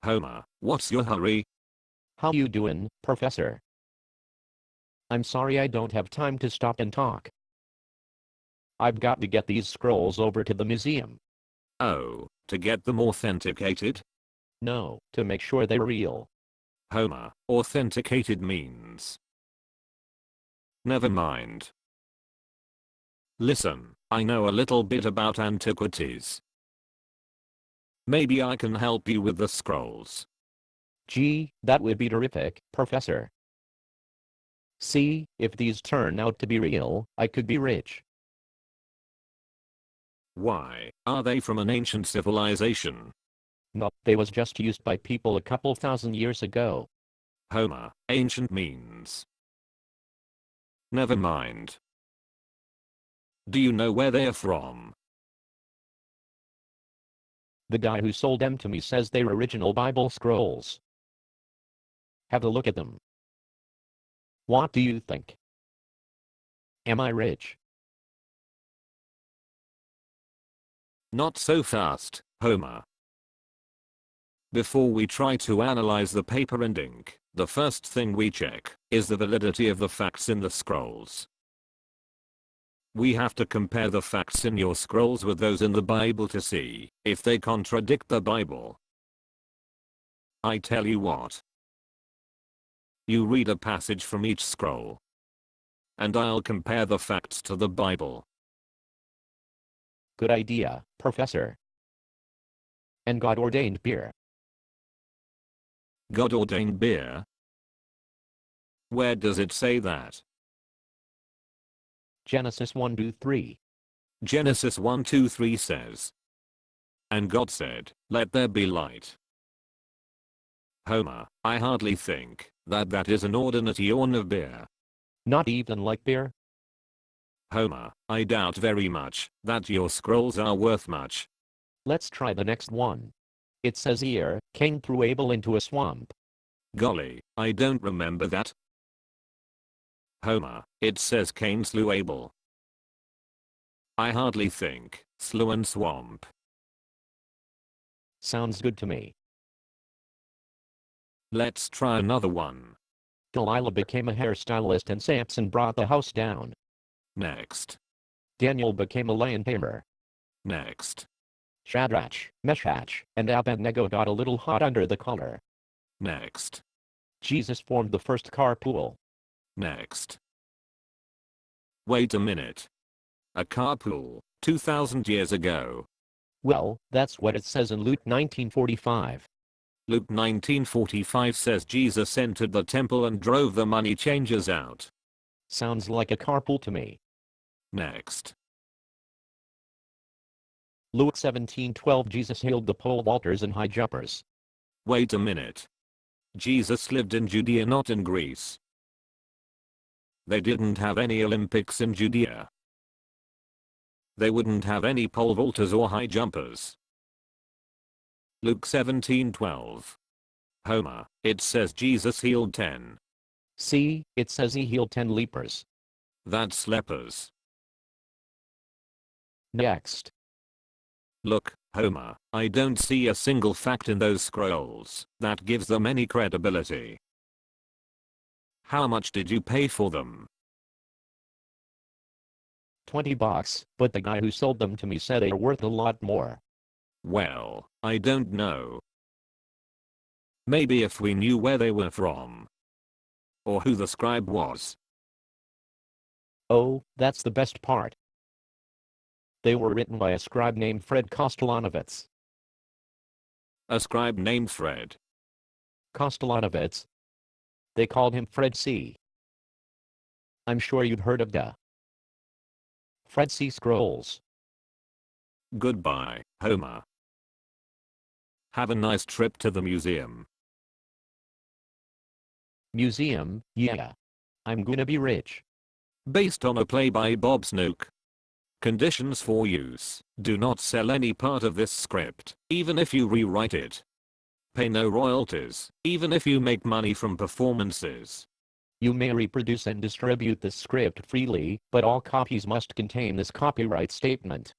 Homer, what's your hurry? How you doin', Professor? I'm sorry I don't have time to stop and talk. I've got to get these scrolls over to the museum. Oh, to get them authenticated? No, to make sure they're real. Homer, authenticated means. Never mind. Listen, I know a little bit about antiquities. Maybe I can help you with the scrolls. Gee, that would be terrific, Professor. See, if these turn out to be real, I could be rich. Why, are they from an ancient civilization? No, they was just used by people a couple thousand years ago. Homer, ancient means. Never mind. Do you know where they're from? The guy who sold them to me says they're original Bible scrolls. Have a look at them. What do you think? Am I rich? Not so fast, Homer. Before we try to analyze the paper and ink, the first thing we check is the validity of the facts in the scrolls. We have to compare the facts in your scrolls with those in the Bible to see if they contradict the Bible. I tell you what. You read a passage from each scroll, and I'll compare the facts to the Bible. Good idea, Professor. And God ordained beer. God ordained beer? Where does it say that? Genesis 1-3. Genesis 1-3 says, "And God said, let there be light." Homer, I hardly think that is an ordinate yawn of beer. Not even like beer? Homer, I doubt very much that your scrolls are worth much. Let's try the next one. It says here, Cain threw Abel into a swamp. Golly, I don't remember that. Homer, it says Cain slew Abel. I hardly think slew and swamp. Sounds good to me. Let's try another one. Delilah became a hairstylist and Samson brought the house down. Next. Daniel became a lion tamer. Next. Shadrach, Meshach, and Abednego got a little hot under the collar. Next. Jesus formed the first carpool. Next. Wait a minute. A carpool, 2,000 years ago. Well, that's what it says in Luke 19:45. Luke 19:45 says Jesus entered the temple and drove the money changers out. Sounds like a carpool to me. Next. Luke 17:12 Jesus healed the pole vaulters and high jumpers. Wait a minute. Jesus lived in Judea, not in Greece. They didn't have any Olympics in Judea. They wouldn't have any pole vaulters or high jumpers. Luke 17:12. Homer, it says Jesus healed 10. See, it says he healed 10 lepers. That's lepers. Next. Look, Homer, I don't see a single fact in those scrolls that gives them any credibility. How much did you pay for them? $20, but the guy who sold them to me said they are worth a lot more. Well, I don't know. Maybe if we knew where they were from. Or who the scribe was. Oh, that's the best part. They were written by a scribe named Fred Kostelanowitz. A scribe named Fred. Kostelanowitz. They called him Fred C. I'm sure you'd heard of the Fred C. Scrolls. Goodbye, Homer. Have a nice trip to the museum. Museum, yeah. I'm gonna be rich. Based on a play by Bob Snook. Conditions for use. Do not sell any part of this script, even if you rewrite it. Pay no royalties, even if you make money from performances. You may reproduce and distribute this script freely, but all copies must contain this copyright statement.